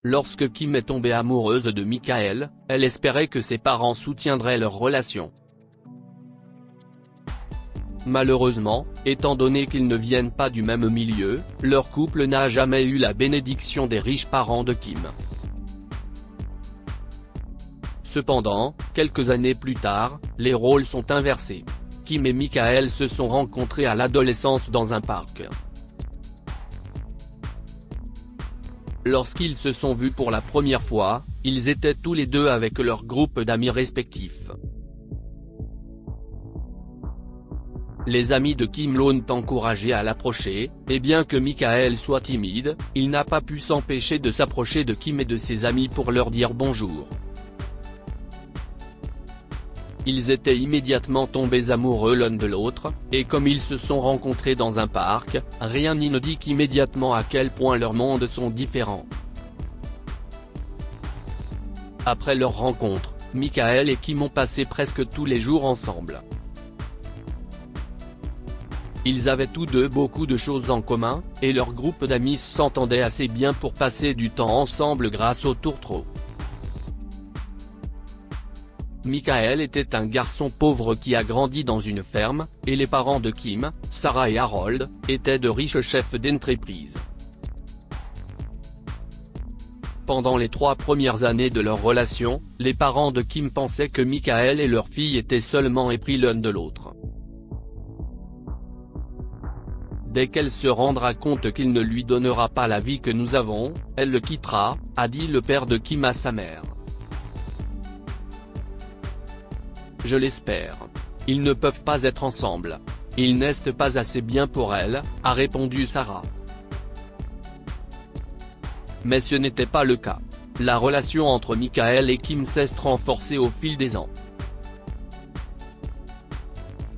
Lorsque Kim est tombée amoureuse de Michael, elle espérait que ses parents soutiendraient leur relation. Malheureusement, étant donné qu'ils ne viennent pas du même milieu, leur couple n'a jamais eu la bénédiction des riches parents de Kim. Cependant, quelques années plus tard, les rôles sont inversés. Kim et Michael se sont rencontrés à l'adolescence dans un parc. Lorsqu'ils se sont vus pour la première fois, ils étaient tous les deux avec leur groupe d'amis respectifs. Les amis de Kim l'ont encouragé à l'approcher, et bien que Michael soit timide, il n'a pas pu s'empêcher de s'approcher de Kim et de ses amis pour leur dire bonjour. Ils étaient immédiatement tombés amoureux l'un de l'autre, et comme ils se sont rencontrés dans un parc, rien n'y ne dit qu'immédiatement à quel point leurs mondes sont différents. Après leur rencontre, Michael et Kim ont passé presque tous les jours ensemble. Ils avaient tous deux beaucoup de choses en commun, et leur groupe d'amis s'entendait assez bien pour passer du temps ensemble grâce au tourtereau. Michael était un garçon pauvre qui a grandi dans une ferme, et les parents de Kim, Sarah et Harold, étaient de riches chefs d'entreprise. Pendant les 3 premières années de leur relation, les parents de Kim pensaient que Michael et leur fille étaient seulement épris l'un de l'autre. Dès qu'elle se rendra compte qu'il ne lui donnera pas la vie que nous avons, elle le quittera, a dit le père de Kim à sa mère. Je l'espère. Ils ne peuvent pas être ensemble. Ils n'est pas assez bien pour elle, a répondu Sarah. Mais ce n'était pas le cas. La relation entre Michael et Kim s'est renforcée au fil des ans.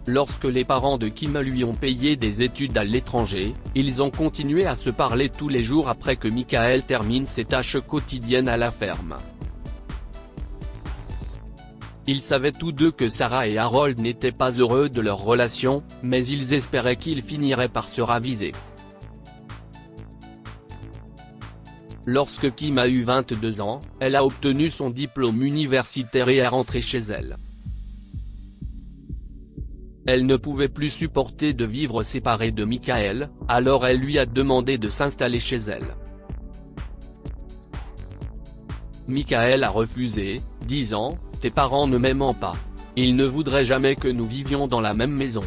Lorsque les parents de Kim lui ont payé des études à l'étranger, ils ont continué à se parler tous les jours après que Michael termine ses tâches quotidiennes à la ferme. Ils savaient tous deux que Sarah et Harold n'étaient pas heureux de leur relation, mais ils espéraient qu'ils finiraient par se raviser. Lorsque Kim a eu 22 ans, elle a obtenu son diplôme universitaire et est rentrée chez elle. Elle ne pouvait plus supporter de vivre séparée de Michael, alors elle lui a demandé de s'installer chez elle. Michael a refusé, disant « Tes parents ne m'aiment pas. Ils ne voudraient jamais que nous vivions dans la même maison.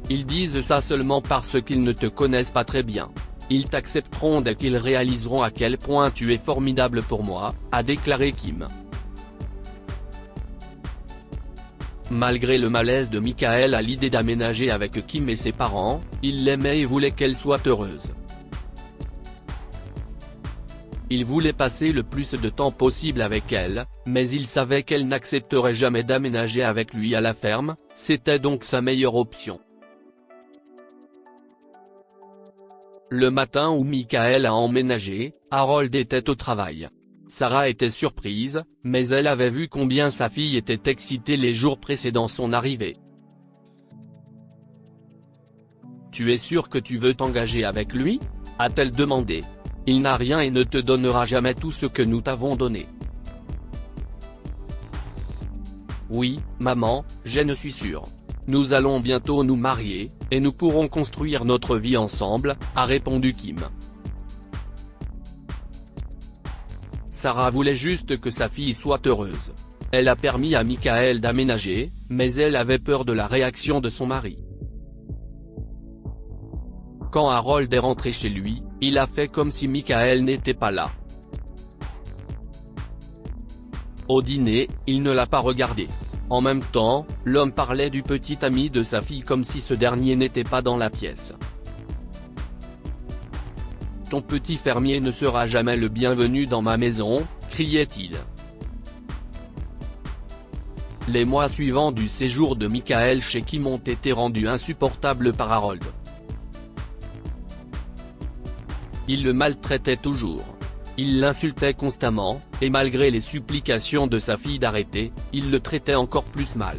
Ils disent ça seulement parce qu'ils ne te connaissent pas très bien. Ils t'accepteront dès qu'ils réaliseront à quel point tu es formidable pour moi », a déclaré Kim. Malgré le malaise de Michael à l'idée d'aménager avec Kim et ses parents, il l'aimait et voulait qu'elle soit heureuse. Il voulait passer le plus de temps possible avec elle, mais il savait qu'elle n'accepterait jamais d'aménager avec lui à la ferme, c'était donc sa meilleure option. Le matin où Michael a emménagé, Harold était au travail. Sarah était surprise, mais elle avait vu combien sa fille était excitée les jours précédant son arrivée. « Tu es sûr que tu veux t'engager avec lui ?» a-t-elle demandé. « Il n'a rien et ne te donnera jamais tout ce que nous t'avons donné. » « Oui, maman, je suis sûre. Nous allons bientôt nous marier, et nous pourrons construire notre vie ensemble, » a répondu Kim. Sarah voulait juste que sa fille soit heureuse. Elle a permis à Michael d'aménager, mais elle avait peur de la réaction de son mari. Quand Harold est rentré chez lui, il a fait comme si Michael n'était pas là. Au dîner, il ne l'a pas regardé. En même temps, l'homme parlait du petit ami de sa fille comme si ce dernier n'était pas dans la pièce. « Ton petit fermier ne sera jamais le bienvenu dans ma maison », criait-il. Les mois suivants du séjour de Michael chez Kim ont été rendus insupportables par Harold. Il le maltraitait toujours. Il l'insultait constamment, et malgré les supplications de sa fille d'arrêter, il le traitait encore plus mal.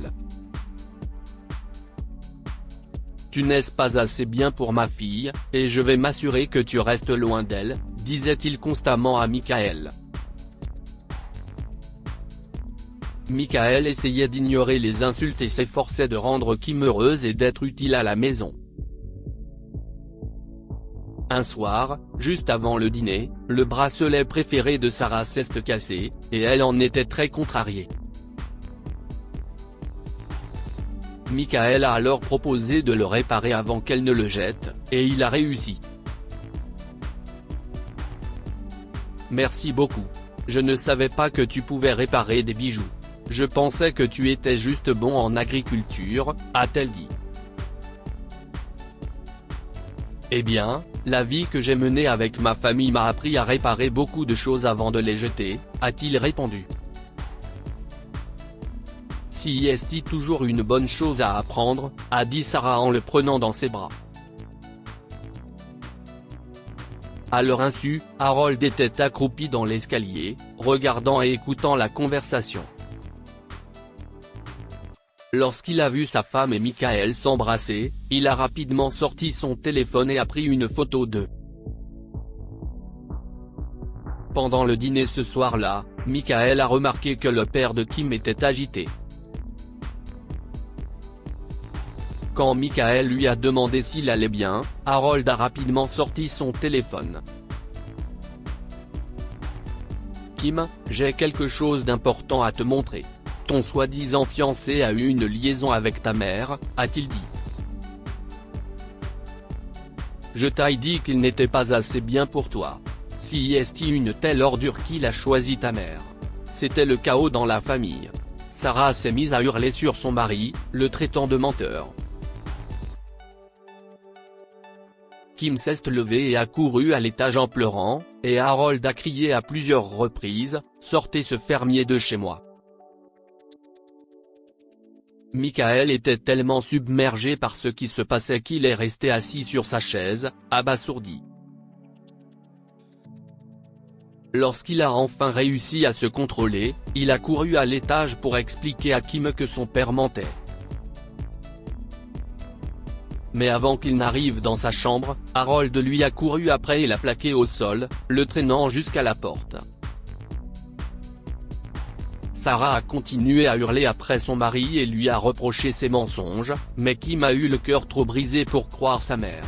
Tu n'es pas assez bien pour ma fille, et je vais m'assurer que tu restes loin d'elle, disait-il constamment à Michael. Michael essayait d'ignorer les insultes et s'efforçait de rendre Kim heureuse et d'être utile à la maison. Un soir, juste avant le dîner, le bracelet préféré de Sarah s'est cassé, et elle en était très contrariée. Michael a alors proposé de le réparer avant qu'elle ne le jette, et il a réussi. Merci beaucoup. Je ne savais pas que tu pouvais réparer des bijoux. Je pensais que tu étais juste bon en agriculture, a-t-elle dit. Eh bien, la vie que j'ai menée avec ma famille m'a appris à réparer beaucoup de choses avant de les jeter, a-t-il répondu. Si est toujours une bonne chose à apprendre, a dit Sarah en le prenant dans ses bras. À leur insu, Harold était accroupi dans l'escalier, regardant et écoutant la conversation. Lorsqu'il a vu sa femme et Michael s'embrasser, il a rapidement sorti son téléphone et a pris une photo d'eux. Pendant le dîner ce soir-là, Michael a remarqué que le père de Kim était agité. Quand Michael lui a demandé s'il allait bien, Harold a rapidement sorti son téléphone. Kim, j'ai quelque chose d'important à te montrer. Ton soi-disant fiancé a eu une liaison avec ta mère, a-t-il dit. Je t'ai dit qu'il n'était pas assez bien pour toi. Si est une telle ordure qu'il a choisi ta mère. C'était le chaos dans la famille. Sarah s'est mise à hurler sur son mari, le traitant de menteur. Kim s'est levée et a couru à l'étage en pleurant, et Harold a crié à plusieurs reprises, « Sortez ce fermier de chez moi !» Michael était tellement submergé par ce qui se passait qu'il est resté assis sur sa chaise, abasourdi. Lorsqu'il a enfin réussi à se contrôler, il a couru à l'étage pour expliquer à Kim que son père mentait. Mais avant qu'il n'arrive dans sa chambre, Harold lui a couru après et l'a plaqué au sol, le traînant jusqu'à la porte. Sarah a continué à hurler après son mari et lui a reproché ses mensonges, mais Kim a eu le cœur trop brisé pour croire sa mère.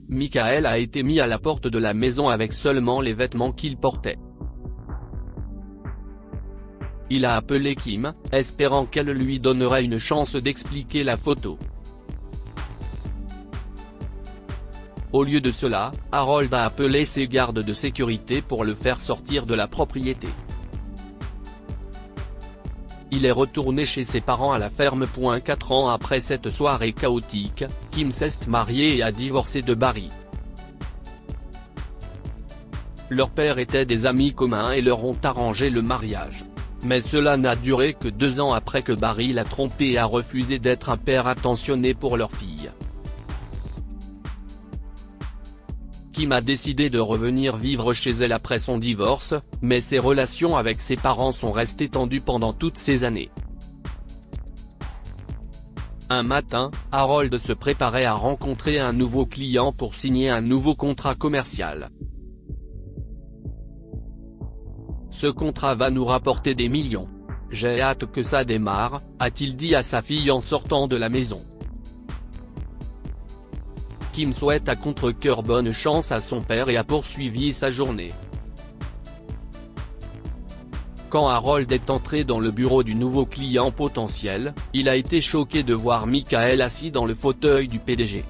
Michael a été mis à la porte de la maison avec seulement les vêtements qu'il portait. Il a appelé Kim, espérant qu'elle lui donnerait une chance d'expliquer la photo. Au lieu de cela, Harold a appelé ses gardes de sécurité pour le faire sortir de la propriété. Il est retourné chez ses parents à la ferme. 4 ans après cette soirée chaotique, Kim s'est mariée et a divorcé de Barry. Leurs pères étaient des amis communs et leur ont arrangé le mariage. Mais cela n'a duré que 2 ans après que Barry l'a trompée et a refusé d'être un père attentionné pour leur fille. Kim a décidé de revenir vivre chez elle après son divorce, mais ses relations avec ses parents sont restées tendues pendant toutes ces années. Un matin, Harold se préparait à rencontrer un nouveau client pour signer un nouveau contrat commercial. Ce contrat va nous rapporter des millions. J'ai hâte que ça démarre, a-t-il dit à sa fille en sortant de la maison. Kim souhaite à contre-cœur bonne chance à son père et a poursuivi sa journée. Quand Harold est entré dans le bureau du nouveau client potentiel, il a été choqué de voir Michael assis dans le fauteuil du PDG.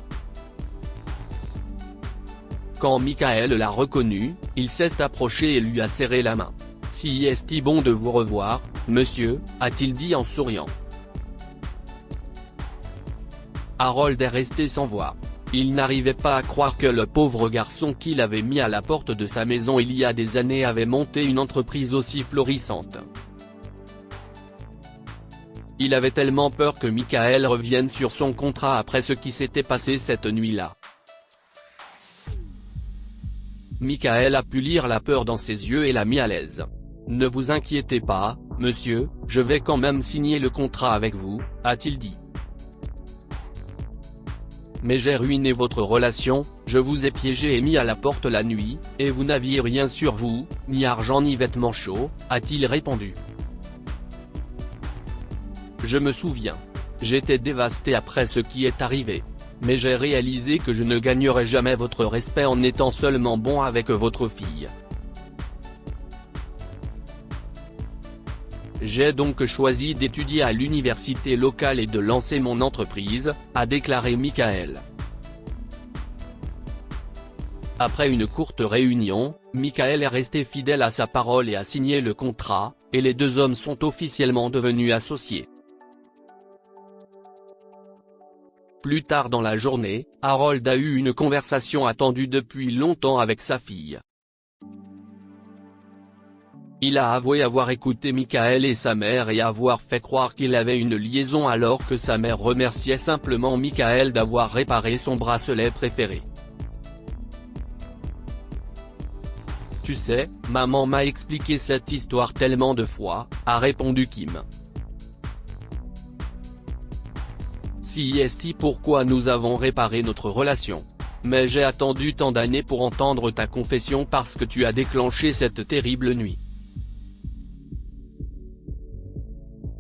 Quand Michael l'a reconnu, il s'est approché et lui a serré la main. « Si est-il bon de vous revoir, monsieur », a-t-il dit en souriant. Harold est resté sans voix. Il n'arrivait pas à croire que le pauvre garçon qu'il avait mis à la porte de sa maison il y a des années avait monté une entreprise aussi florissante. Il avait tellement peur que Michael revienne sur son contrat après ce qui s'était passé cette nuit-là. Michael a pu lire la peur dans ses yeux et l'a mis à l'aise. « Ne vous inquiétez pas, monsieur, je vais quand même signer le contrat avec vous », a-t-il dit. mais j'ai ruiné votre relation, je vous ai piégé et mis à la porte la nuit, et vous n'aviez rien sur vous, ni argent ni vêtements chauds, a-t-il répondu. Je me souviens. J'étais dévasté après ce qui est arrivé. Mais j'ai réalisé que je ne gagnerai jamais votre respect en étant seulement bon avec votre fille. J'ai donc choisi d'étudier à l'université locale et de lancer mon entreprise, a déclaré Michael. Après une courte réunion, Michael est resté fidèle à sa parole et a signé le contrat, et les deux hommes sont officiellement devenus associés. Plus tard dans la journée, Harold a eu une conversation attendue depuis longtemps avec sa fille. Il a avoué avoir écouté Michael et sa mère et avoir fait croire qu'il avait une liaison alors que sa mère remerciait simplement Michael d'avoir réparé son bracelet préféré. Tu sais, maman m'a expliqué cette histoire tellement de fois, a répondu Kim. CIST pourquoi nous avons réparé notre relation. Mais j'ai attendu tant d'années pour entendre ta confession parce que tu as déclenché cette terrible nuit.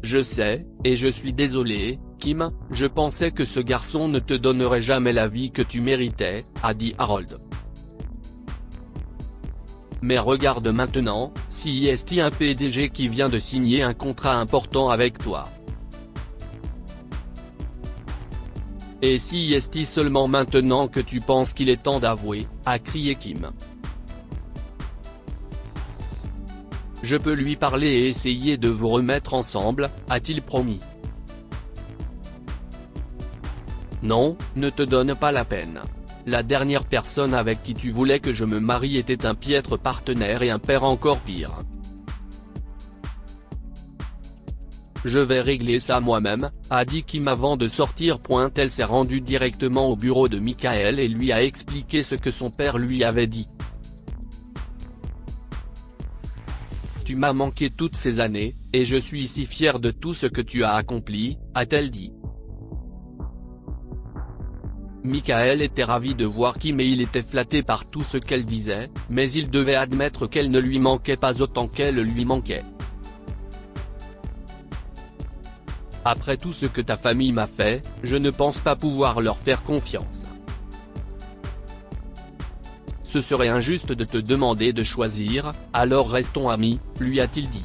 Je sais, et je suis désolé, Kim, je pensais que ce garçon ne te donnerait jamais la vie que tu méritais, a dit Harold. Mais regarde maintenant, CIST un PDG qui vient de signer un contrat important avec toi. Et si est-il seulement maintenant que tu penses qu'il est temps d'avouer, a crié Kim. Je peux lui parler et essayer de vous remettre ensemble, a-t-il promis. Non, ne te donne pas la peine. La dernière personne avec qui tu voulais que je me marie était un piètre partenaire et un père encore pire. Je vais régler ça moi-même, a dit Kim avant de sortir. Elle s'est rendue directement au bureau de Michael et lui a expliqué ce que son père lui avait dit. Tu m'as manqué toutes ces années, et je suis si fier de tout ce que tu as accompli, a-t-elle dit. Michael était ravi de voir Kim et il était flatté par tout ce qu'elle disait, mais il devait admettre qu'elle ne lui manquait pas autant qu'elle lui manquait. Après tout ce que ta famille m'a fait, je ne pense pas pouvoir leur faire confiance. Ce serait injuste de te demander de choisir, alors restons amis, lui a-t-il dit.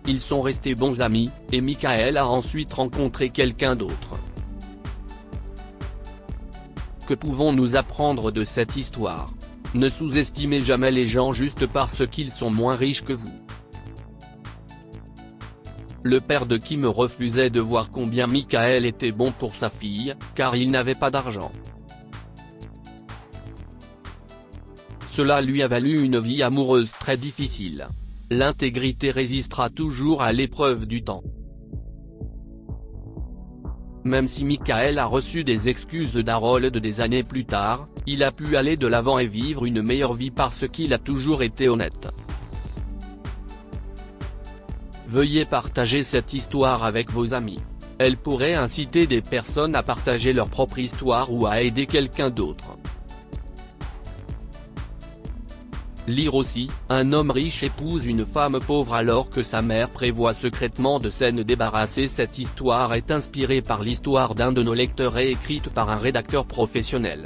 Ils sont restés bons amis, et Michael a ensuite rencontré quelqu'un d'autre. Que pouvons-nous apprendre de cette histoire? Ne sous-estimez jamais les gens juste parce qu'ils sont moins riches que vous. Le père de Kim refusait de voir combien Michael était bon pour sa fille, car il n'avait pas d'argent. Cela lui a valu une vie amoureuse très difficile. L'intégrité résistera toujours à l'épreuve du temps. Même si Michael a reçu des excuses d'Harold des années plus tard, il a pu aller de l'avant et vivre une meilleure vie parce qu'il a toujours été honnête. Veuillez partager cette histoire avec vos amis. Elle pourrait inciter des personnes à partager leur propre histoire ou à aider quelqu'un d'autre. Lire aussi, un homme riche épouse une femme pauvre alors que sa mère prévoit secrètement de s'en débarrasser. Cette histoire est inspirée par l'histoire d'un de nos lecteurs et écrite par un rédacteur professionnel.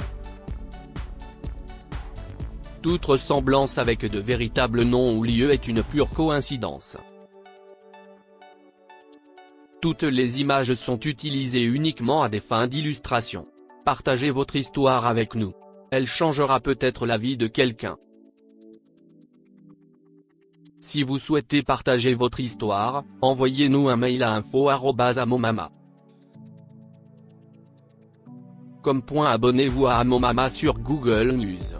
Toute ressemblance avec de véritables noms ou lieux est une pure coïncidence. Toutes les images sont utilisées uniquement à des fins d'illustration. Partagez votre histoire avec nous. Elle changera peut-être la vie de quelqu'un. Si vous souhaitez partager votre histoire, envoyez-nous un mail à info@amomama.com. Abonnez-vous à Amomama sur Google News.